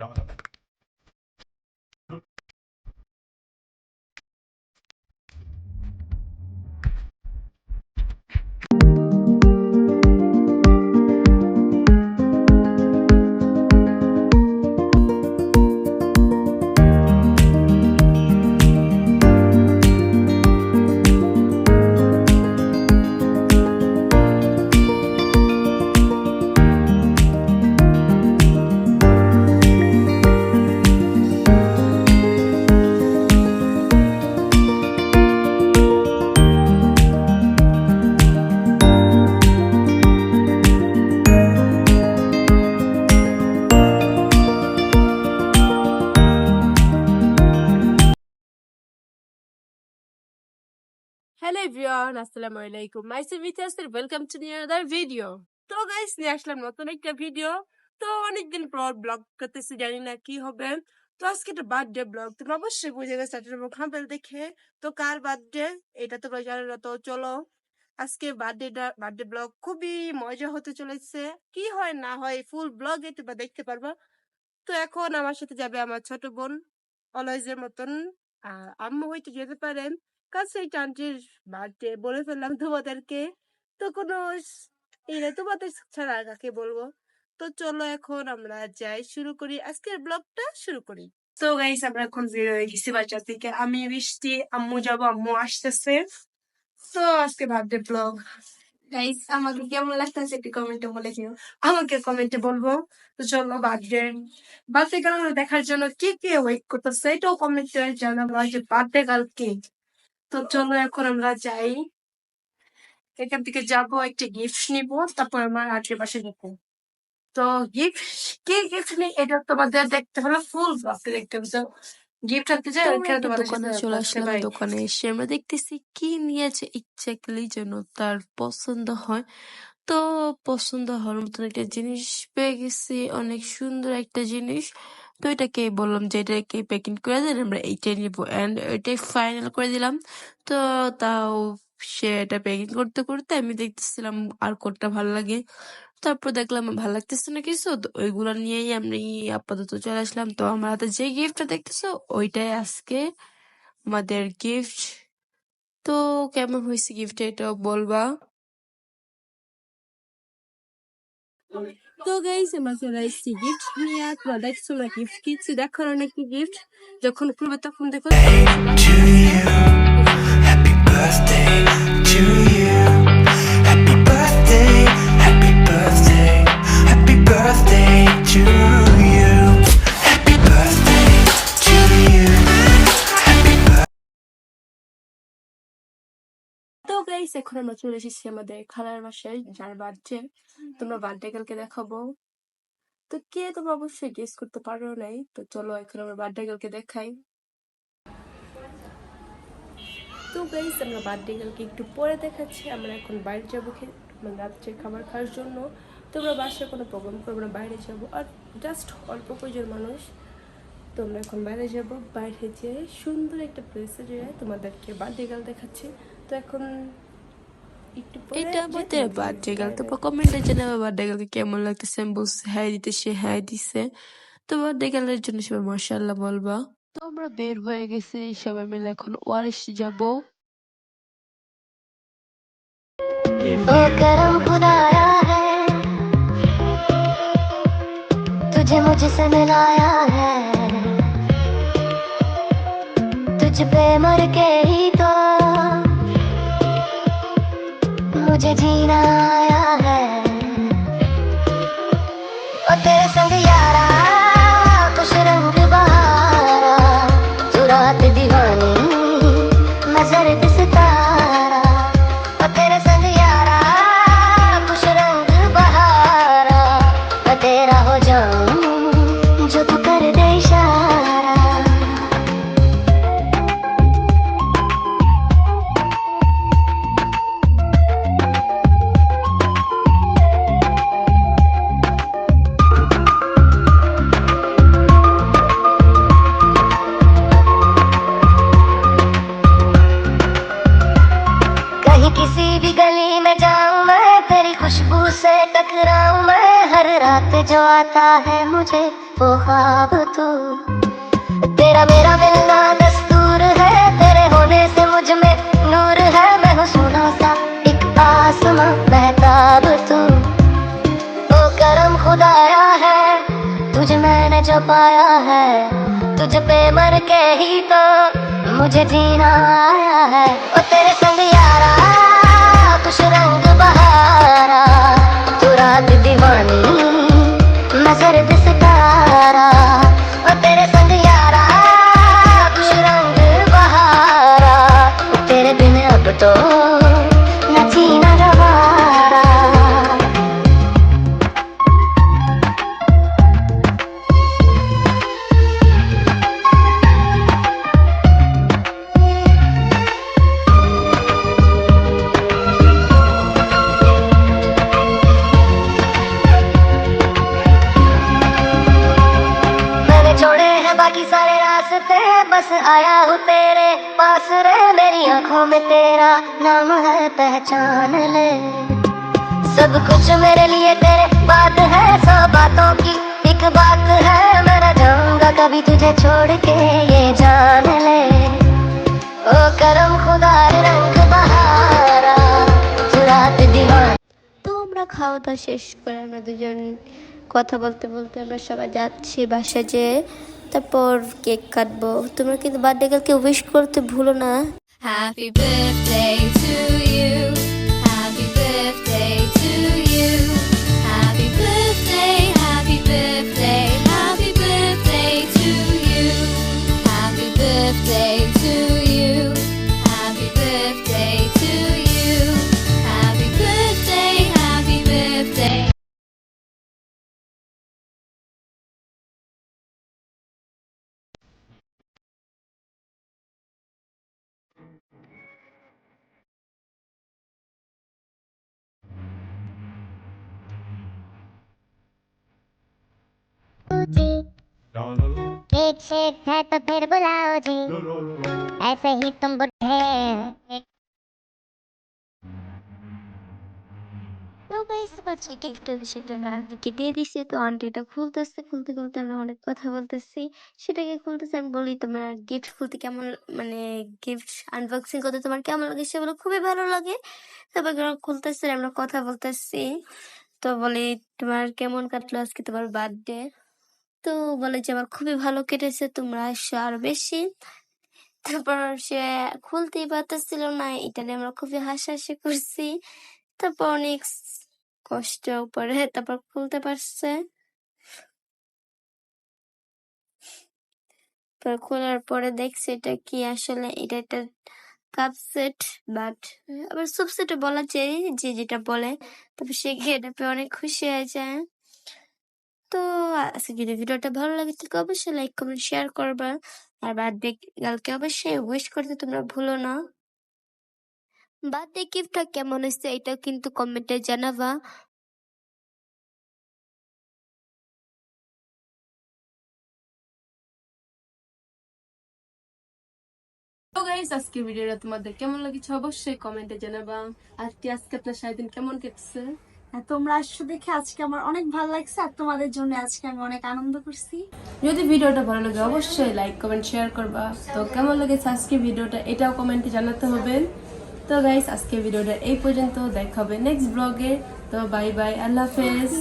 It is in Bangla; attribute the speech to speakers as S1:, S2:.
S1: Hello everyone, আসসালামু আলাইকুম। মাইসেলফ ইতিহাসের ওয়েলকাম টু another ভিডিও। তো গাইস নিয়ে আসলাম নতুন একটা ভিডিও। তো অনেকদিন পর ব্লগ করতেছি, জানি না কি হবে। তো আজকে একটা বার্থডে ব্লগ, তোমরা অবশ্যই বুঝে গেছো থাম্বনেল দেখে। তো কার বার্থডে এটা তোমরা জানো না, তো চলো আজকে বার্থডে ব্লগ খুবই মজা হতে চলেছে। কি হয় না হয় ফুল ব্লগে তোমরা দেখতে পারবা। তো এখন আমার সাথে যাবে আমার ছোট বোন, অলওয়েজের মতন। আম্মু হয়তো যেতে পারেন, কাছে এই আন্টির বার্থডে বলে ফেললাম তোমাদেরকে। তো কোনো তোমাদের ছাড়া আর কাকে বলবো। তো চলো এখন আমরা যাই, শুরু করি, আজকের ব্লগটা শুরু করি। তো গাইস আমরা এখন বের হয়ে গেছি বাচ্চা থেকে, আমি বৃষ্টি, আম্মু যাবো, আম্মু আসতেছে। তো আজকে বার্থডে ব্লগ গাইস, আমাকে কেমন লাগতেছে একটু কমেন্টে বলে দিও, আমাকে কমেন্টে বলবো। তো চলো বার্থডে গার্ল দেখার জন্য কে কে ওয়েট করতেছে এটাও কমেন্টে জানাবো, যে বার্থডে গার্ল কে। তো চলো এখন আমরা যাই, এখান থেকে যাবো, একটা গিফট নিবো, তারপর আমার আশেপাশে যাবো। তো কি গিফট নেই এটা তোমাদের দেখতে হলো, ফুল ব্লগটা দেখতে হবে। গিফট আনতে যাই,
S2: আমরা
S1: ওইখানে
S2: একটা
S1: তোমাদের
S2: দোকানে
S1: সাথে
S2: চলে
S1: থাকতে
S2: আসলাম।
S1: পারি।
S2: দোকানে এসে আমরা দেখতেছি কি নিয়েছে এক্স্যাক্টলি যেন তার পছন্দ হয়। তো পছন্দ হওয়ার মতন একটা জিনিস পেয়ে গেছি, অনেক সুন্দর একটা জিনিস। তো এটাকে বললাম যে এটাকে প্যাকিং করে দেন, আমরা এইটাই নিবো, অ্যান্ড এটাই ফাইনাল করে দিলাম। তো তাও সে এটা প্যাকিং করতে করতে আমি দেখতেছিলাম আর কোনটা ভালো লাগে। তারপর দেখলাম ভালো লাগতেছে না কিছু, তো ওইগুলো নিয়েই আমি আপাতত চলে আসলাম। তো আমার হাতে যে গিফটটা দেখতেছো ওইটাই আজকে আমাদের গিফট। তো কেমন হয়েছে গিফট এটাও বলবা।
S1: তো গাইস আমরা চলে এসেছি গিফট নিয়ে, তোমরা দেখছো না গিফট কিনছি, দেখো অনেক গিফট, যখন খুলবে তখন দেখো।
S3: Happy birthday to you. Happy birthday, happy birthday, happy birthday to you. Happy birthday to you. Happy birthday.
S1: তো গাইস এখন আমরা চলে এসেছি আমাদের খালার বাসায়, যার বার্থডে, তোমরা বার্থডে গার্লকে দেখাবো। তো কে তোমরা অবশ্যই গেস করতে পারো নাই। তো চলো এখন আমরা বার্থডে গার্লকে দেখাই। তো গাইস আমরা বার্থডে গার্লকে একটু পরে দেখাচ্ছি। আমরা এখন বাইরে যাবো রাত্রে খাবার খাওয়ার জন্য। তোমরা বাসায় কোনো প্রোগ্রাম করবো না, বাইরে যাবো, আর জাস্ট অল্প কয়েকজন মানুষ। তো আমরা এখন বাইরে যাবো, বাইরে যেয়ে সুন্দর একটা প্লেসে যেয়ে তোমাদেরকে বার্থডে গার্ল দেখাচ্ছি। তো এখন একটু পরে
S2: এটা আমাদের বার্থডে গার্ল। তো কমেন্টে জানাবে বার্থডে গার্লকে কেমন লাগতেছে। আমি বলছি হ্যাঁ দিতে, সে হ্যাঁ দিছে। তো বার্থডে গার্লের জন্য সবাই মাশাআল্লাহ বলবা। তো আমরা বের হয়ে গেছি সবাই মিলে, এখন ওয়ারিশ যাবো।
S4: ओ करम खुदाया है, तुझे मुझसे मिलाया है, तुझ पे मर के ही तो मुझे जीना आया है। ओ तेरे संग यारा कुछ रंग बहारा, तू रात दीवानी मैं जर्द सितारा। ओ तेरे संग यारा कुछ रंग बहारा, मैं तेरा हो जाऊं जो तू कर दे इशारा। कहीं किसी भी गली में जाऊं मैं, तेरी खुशबू से टकराऊं मैं, हर रात जो आता दिखाता है मुझे वो ख्वाब तू। तेरा मेरा मिलना दस्तूर है, तेरे होने से मुझ में नूर है। मैं हूँ सोना सा एक आसमां महताब तू। ओ करम खुदाया है तुझे मैंने जो पाया है, तुझ पे मर के ही तो मुझे जीना आया है। ओ तेरे संग यारा कुछ रंग बहारा, तू रात दीवानी मैं सर्द सितारा। ओ तेरे संग यारा कुछ रंग बहारा, तेरे बिन अब तो न जीना गवारा। मैंने छोड़े हैं बाकी सारे रास्ते, बस आया हूँ तेरे पास रे। मेरी आंखों में तेरा नाम है पहचान ले। सब कुछ मेरे लिए तेरे बात है, सौ बातों की एक बात है। मैं न जाऊंगा कभी तुझे छोड़ के ये जान ले। ओ करम खुदा रंग बहारा, तू रात दीवानी। তো আমরা খাওয়া দাওয়া শেষ করে আমরা দুজন কথা বলতে বলতে আমরা সবাই যাচ্ছি বাসায় যেয়ে তারপর কেক কাটবো। তোমরা কিন্তু বার্থডে কালকে উইশ করতে ভুলো না।
S5: Happy birthday to you. Happy birthday to you. Happy birthday, happy birthday, happy birthday to you. Happy birthday to you. Happy birthday to you. Happy birthday, happy birthday.
S4: एक शेर है तो फिर बुलाओ जी, ऐसे ही तुम बुढ़े हैं। তো গাইস হচ্ছে কেকটা সেটা আন্টিকে দিয়ে দিছি। তো আন্টিটা খুলতেছে, খুলতে খুলতে আমরা অনেক কথা বলতেছি। সেটাকে খুলতেছে, আমি বলি তোমার গিফট খুলতে কেমন, মানে গিফট আনবক্সিং করতে তোমার কেমন লাগে, সে বলে খুবই ভালো লাগে। তারপর খুলতেছে, আমরা কথা বলতেছি। তো বলি তোমার কেমন কাটলো আজকে তোমার বার্থডে। তো বলে যে আমার খুবই ভালো কেটেছে, তোমরা আসো আরো বেশি। তারপর সে খুলতেই পারতেছিল না, এটা নিয়ে আমরা খুবই হাসাহাসি করছি। তারপর অনেক কষ্ট পরে তারপর খুলতে পারছে। তারপর খোলার পরে দেখছি এটা কি, আসলে এটা একটা কাপ সেট, বাট আবার সুপ সেটও বলা যায়, যে যেটা বলে। তারপর সে এটা পেয়ে অনেক খুশি হয়ে যায়। তো আজকে যদি ভিডিওটা ভালো লাগে তাহলে অবশ্যই লাইক কমেন্ট শেয়ার করবা। আর বার্থডে কালকে অবশ্যই উইশ করতে তোমরা ভুলো না। বার্থডে গিফটটা কেমন হয়েছে এটাও কিন্তু কমেন্টে জানাবা।
S1: তো গাইস আজকের ভিডিওটা তোমাদের কেমন লাগছে অবশ্যই কমেন্টে জানাবা। আর কি আজকে আপনার সারাদিন কেমন কেটেছে?
S6: আর তোমরা আসছো দেখে আজকে আমার অনেক ভালো লাগছে, আর তোমাদের জন্য আজকে আমি অনেক আনন্দ করছি।
S1: যদি ভিডিওটা ভালো লাগে অবশ্যই লাইক কমেন্ট শেয়ার করবা। তো কেমন লেগেছে আজকে ভিডিওটা এটাও কমেন্টে জানাতে হবে। তো গাইস আজকে ভিডিওটা এই পর্যন্ত, দেখা হবে নেক্সট ব্লগে। তো বাই বাই, আল্লাহ হাফেজ।